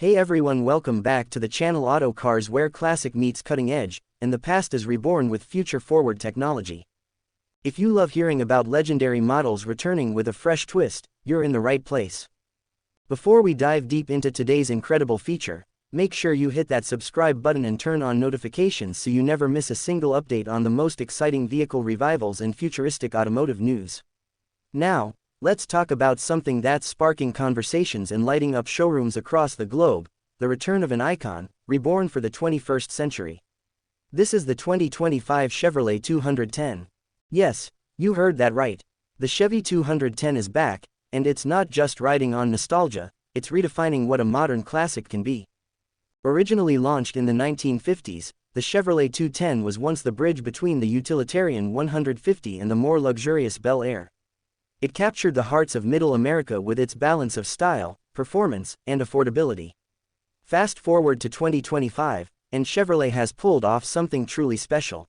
Hey everyone, welcome back to the channel Auto Cars, where classic meets cutting edge, and the past is reborn with future-forward technology. If you love hearing about legendary models returning with a fresh twist, you're in the right place. Before we dive deep into today's incredible feature, make sure you hit that subscribe button and turn on notifications so you never miss a single update on the most exciting vehicle revivals and futuristic automotive news. Now, let's talk about something that's sparking conversations and lighting up showrooms across the globe: the return of an icon, reborn for the 21st century. This is the 2025 Chevrolet 210. Yes, you heard that right. The Chevy 210 is back, and it's not just riding on nostalgia, it's redefining what a modern classic can be. Originally launched in the 1950s, the Chevrolet 210 was once the bridge between the utilitarian 150 and the more luxurious Bel Air. It captured the hearts of Middle America with its balance of style, performance, and affordability. Fast forward to 2025, and Chevrolet has pulled off something truly special.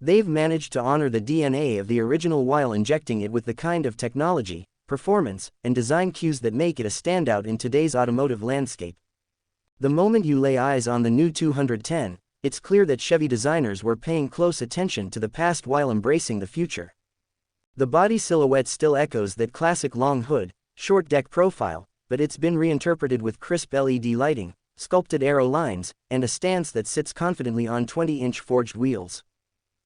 They've managed to honor the DNA of the original while injecting it with the kind of technology, performance, and design cues that make it a standout in today's automotive landscape. The moment you lay eyes on the new 210, it's clear that Chevy designers were paying close attention to the past while embracing the future. The body silhouette still echoes that classic long hood, short deck profile, but it's been reinterpreted with crisp LED lighting, sculpted aero lines, and a stance that sits confidently on 20-inch forged wheels.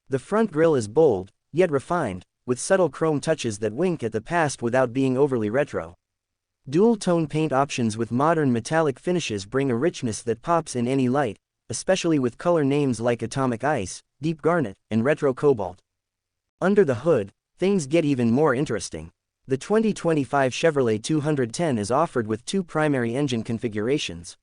The front grille is bold, yet refined, with subtle chrome touches that wink at the past without being overly retro. Dual-tone paint options with modern metallic finishes bring a richness that pops in any light, especially with color names like Atomic Ice, Deep Garnet, and Retro Cobalt. Under the hood, things get even more interesting. The 2025 Chevrolet 210 is offered with two primary engine configurations.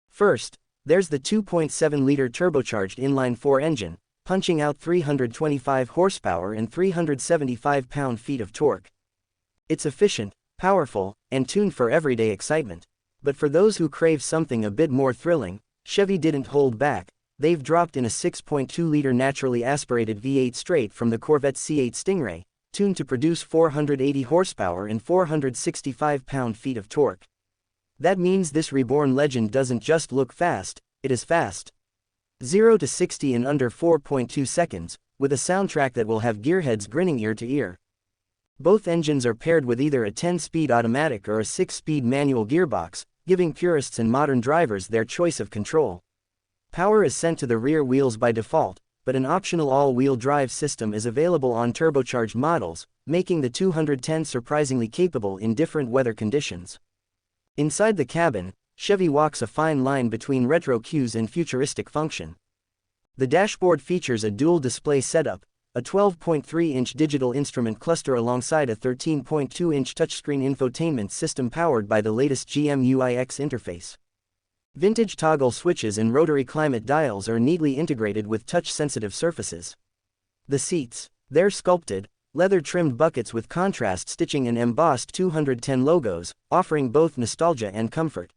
First, there's the 2.7-liter turbocharged inline-4 engine, punching out 325 horsepower and 375 pound-feet of torque. It's efficient, powerful, and tuned for everyday excitement. But for those who crave something a bit more thrilling, Chevy didn't hold back. They've dropped in a 6.2-liter naturally aspirated V8 straight from the Corvette C8 Stingray, tuned to produce 480 horsepower and 465 pound-feet of torque. That means this reborn legend doesn't just look fast, it is fast. 0 to 60 in under 4.2 seconds, with a soundtrack that will have gearheads grinning ear to ear. Both engines are paired with either a 10-speed automatic or a 6-speed manual gearbox, giving purists and modern drivers their choice of control. Power is sent to the rear wheels by default, but an optional all-wheel drive system is available on turbocharged models, making the 210 surprisingly capable in different weather conditions. Inside the cabin, Chevy walks a fine line between retro cues and futuristic function. The dashboard features a dual display setup, a 12.3-inch digital instrument cluster alongside a 13.2-inch touchscreen infotainment system powered by the latest GM UIX interface. Vintage toggle switches and rotary climate dials are neatly integrated with touch-sensitive surfaces. The seats, they're sculpted, leather-trimmed buckets with contrast stitching and embossed 210 logos, offering both nostalgia and comfort.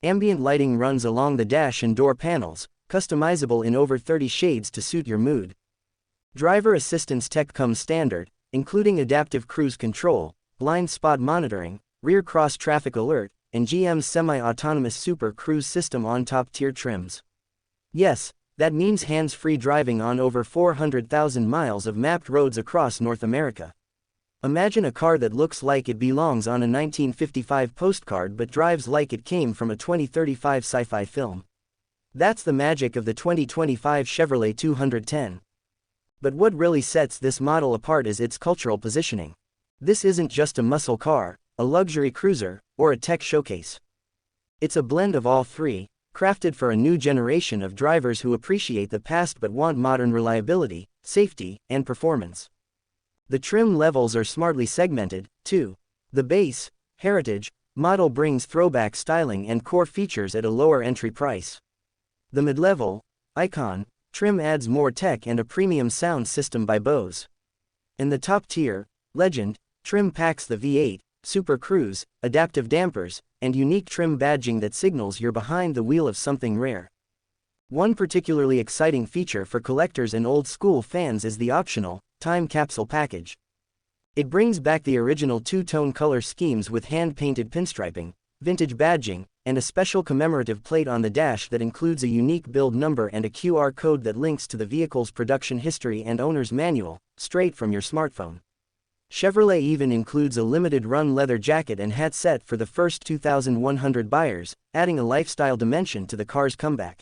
Ambient lighting runs along the dash and door panels, customizable in over 30 shades to suit your mood. Driver assistance tech comes standard, including adaptive cruise control, blind spot monitoring, rear cross-traffic alert, and GM's semi-autonomous Super Cruise system on top-tier trims. Yes, that means hands-free driving on over 400,000 miles of mapped roads across North America. Imagine a car that looks like it belongs on a 1955 postcard but drives like it came from a 2035 sci-fi film. That's the magic of the 2025 Chevrolet 210. But what really sets this model apart is its cultural positioning. This isn't just a muscle car, a luxury cruiser, or a tech showcase. It's a blend of all three, crafted for a new generation of drivers who appreciate the past but want modern reliability, safety, and performance. The trim levels are smartly segmented, too. The base, heritage, model brings throwback styling and core features at a lower entry price. The mid-level, icon, trim adds more tech and a premium sound system by Bose. In the top tier, legend, trim packs the V8, Super Cruise, adaptive dampers, and unique trim badging that signals you're behind the wheel of something rare. One particularly exciting feature for collectors and old-school fans is the optional time capsule package. It brings back the original two-tone color schemes with hand-painted pinstriping, vintage badging, and a special commemorative plate on the dash that includes a unique build number and a QR code that links to the vehicle's production history and owner's manual, straight from your smartphone. Chevrolet even includes a limited-run leather jacket and hat set for the first 2,100 buyers, adding a lifestyle dimension to the car's comeback.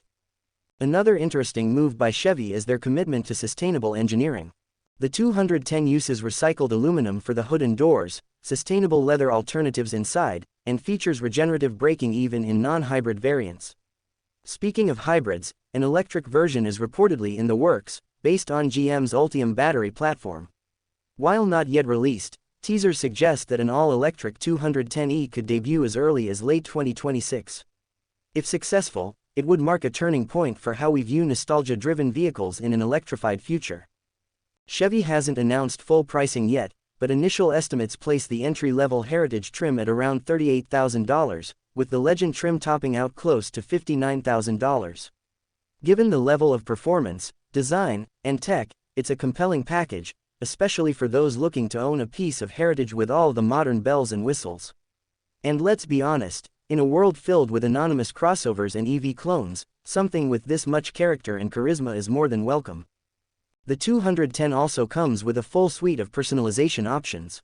Another interesting move by Chevy is their commitment to sustainable engineering. The 210 uses recycled aluminum for the hood and doors, sustainable leather alternatives inside, and features regenerative braking even in non-hybrid variants. Speaking of hybrids, an electric version is reportedly in the works, based on GM's Ultium battery platform. While not yet released, teasers suggest that an all-electric 210e could debut as early as late 2026. If successful, it would mark a turning point for how we view nostalgia-driven vehicles in an electrified future. Chevy hasn't announced full pricing yet, but initial estimates place the entry-level Heritage trim at around $38,000, with the Legend trim topping out close to $59,000. Given the level of performance, design, and tech, it's a compelling package, especially for those looking to own a piece of Heritage with all the modern bells and whistles. And let's be honest, in a world filled with anonymous crossovers and EV clones, something with this much character and charisma is more than welcome. The 210 also comes with a full suite of personalization options.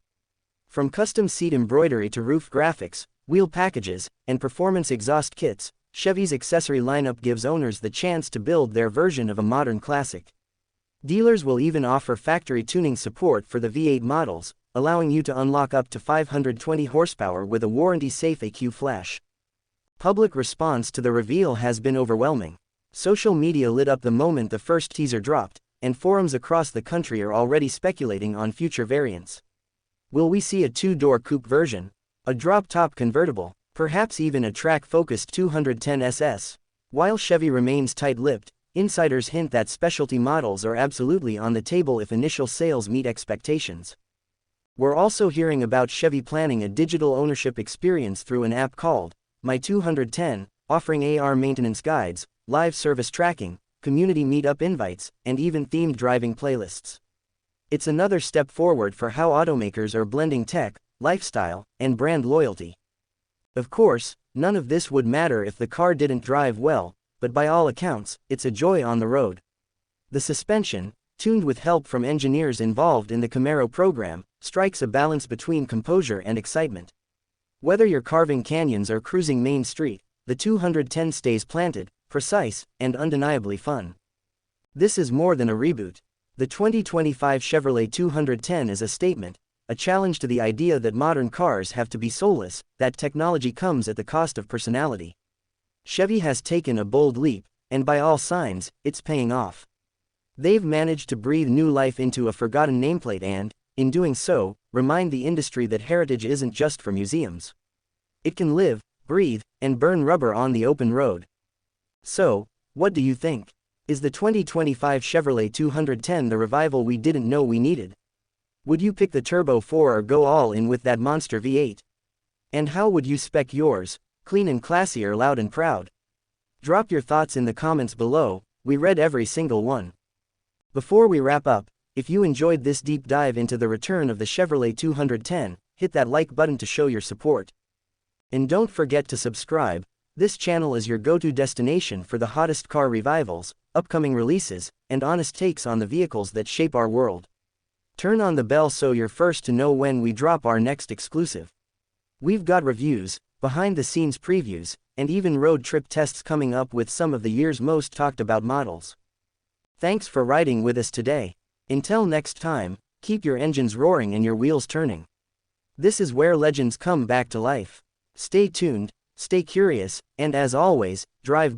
From custom seat embroidery to roof graphics, wheel packages, and performance exhaust kits, Chevy's accessory lineup gives owners the chance to build their version of a modern classic. Dealers will even offer factory tuning support for the V8 models, allowing you to unlock up to 520 horsepower with a warranty-safe EQ flash. Public response to the reveal has been overwhelming. Social media lit up the moment the first teaser dropped, and forums across the country are already speculating on future variants. Will we see a two-door coupe version? A drop-top convertible? Perhaps even a track-focused 210 SS? While Chevy remains tight-lipped, insiders hint that specialty models are absolutely on the table if initial sales meet expectations. We're also hearing about Chevy planning a digital ownership experience through an app called My 210, offering AR maintenance guides, live service tracking, community meetup invites, and even themed driving playlists. It's another step forward for how automakers are blending tech, lifestyle, and brand loyalty. Of course, none of this would matter if the car didn't drive well, but by all accounts, it's a joy on the road. The suspension, tuned with help from engineers involved in the Camaro program, strikes a balance between composure and excitement. Whether you're carving canyons or cruising Main Street, the 210 stays planted, precise, and undeniably fun. This is more than a reboot. The 2025 Chevrolet 210 is a statement, a challenge to the idea that modern cars have to be soulless, that technology comes at the cost of personality. Chevy has taken a bold leap, and by all signs, it's paying off. They've managed to breathe new life into a forgotten nameplate and, in doing so, remind the industry that Heritage isn't just for museums. It can live, breathe, and burn rubber on the open road. So, what do you think? Is the 2025 Chevrolet 210 the revival we didn't know we needed? Would you pick the Turbo 4 or go all in with that monster V8? And how would you spec yours, clean and classy or loud and proud? Drop your thoughts in the comments below, we read every single one. Before we wrap up, if you enjoyed this deep dive into the return of the Chevrolet 210, hit that like button to show your support. And don't forget to subscribe. This channel is your go-to destination for the hottest car revivals, upcoming releases, and honest takes on the vehicles that shape our world. Turn on the bell so you're first to know when we drop our next exclusive. We've got reviews, behind-the-scenes previews, and even road trip tests coming up with some of the year's most talked about models. Thanks for riding with us today. Until next time, keep your engines roaring and your wheels turning. This is where legends come back to life. Stay tuned, stay curious, and as always, drive bold.